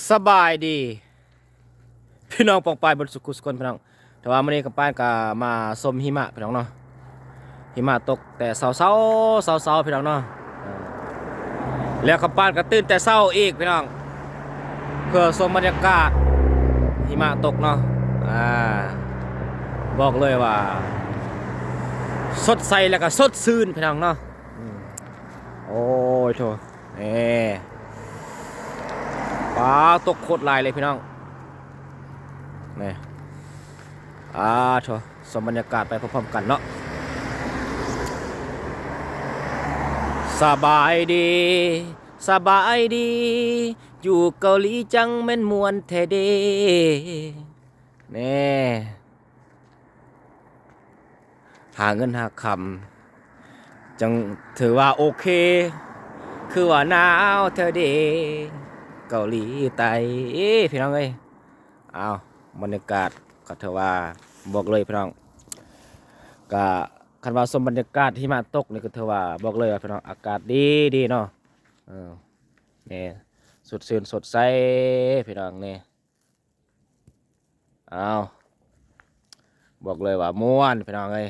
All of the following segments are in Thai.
สบายดีพี่น้องปองปายบนสุขุสกลพี่น้องแต่ว่ามื่อนี้กับป้านก็มาชมหิมะพี่น้องเนาะหิมะตกแต่เช้าพี่น้องเนาะแล้วกับป้านก็ตื่นแต่เช้าอีกพี่น้องเพื่อชมบรรยากาศหิมะตกเนาะบอกเลยว่าสดใสแล้วก็สดชื่นพี่น้องเนาะโอ้ยโถป้าตกโคตรลายเลยพี่น้องนี่โถสมบรรยากาศไปพร้อมๆกันเนาะสบายดีสบายดีอยู่เกาหลีจังแม่นมวนแท้เด้นี่หาเงินหาคำจังถือว่าโอเคคือว่าหนาวเธอเด้เกาหลีใต้พี่น้องเอ้ยบรรยากาศก็ถือว่าบอกเลยพี่น้องก็คันว่าสมบรรยากาศที่มาตกนี่ก็ถือว่าบอกเลยว่าพี่น้องอากาศดีเนาะนี่สดชื่นสดใสพี่น้องนี่บอกเลยว่าม่วนพี่น้องเอ้ย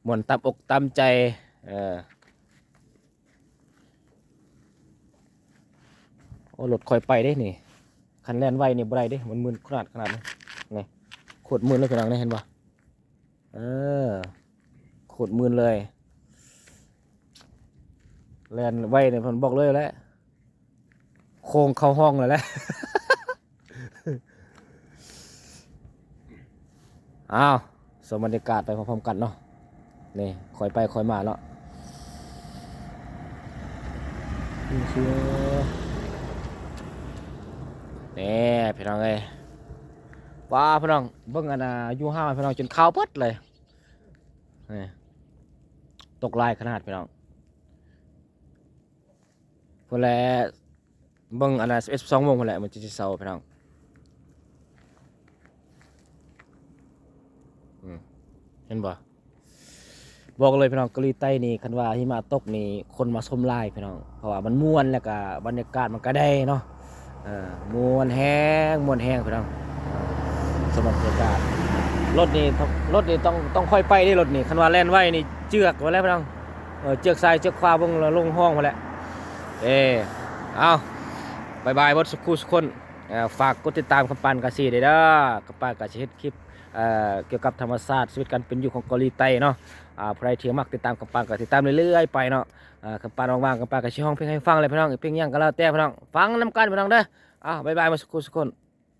ม่วนตามอกตามใจโอ้รถคอยไปได้นี่คันแล่นไวนี่บ่ได้เด้มันมึนขนาดนี้นี่โคตรมึนเลยพี่น้องนี่เห็นป่ะโคตรมึนเลยแล่นไวเนี่ยผมบอกเลยแล้วโค้งเข้าห้องเลยแหละ สมบรรยากาศไปพร้อมๆกันเนาะนี่คอยไปคอยมาเนาะนี่พี่น้องเอ้ยว้าพี่น้องเบิ่งอันน่ะอยู่ห้าพี่น้องจนข้าวปดเลยนี่ตกลายขนาดพี่น้องพอแล้วเบิ่งอันน่ะ12 โมงพอแล้วมันจะเช้าพี่น้องเห็นบ่บอกเลยพี่น้องเกาหลีใต้นี่คันว่าหิมะตกนี่คนมาชมลายพี่น้องเพราะว่ามันม่วนแล้วก็บรรยากาศมันก็ได้เนาะม่วนแห้งพี่น้องสำหรับบรรยากาศรถนี่ต้องค่อยไปได้รถนี่คันว่าแล่นไว้นี่เจือกไว้แล้วพี่น้องเจือกซ้ายเจือกขวาเบิ่งแล้วลงห้องมาแล้วบายบดสุขุสุคนฝากกดติดตามคำปันกาซีเด้อคำปันกาซีเฮ็ดคลิปเกี่ยวกับธรรมศาสตร์ชีวิตการเป็นอยู่ของเกาหลีใต้เนาะใครที่มักติดตามคำปันก็ติดตามเรื่อยๆไปเนาะคำปันว่างๆคำปันก็ชี้ห้องเพลงให้ฟังเลยพี่น้องเพลงยังก็แล้วแต่พี่น้องฟังนำกันพี่น้องเด้อบายมาสุขุสุคน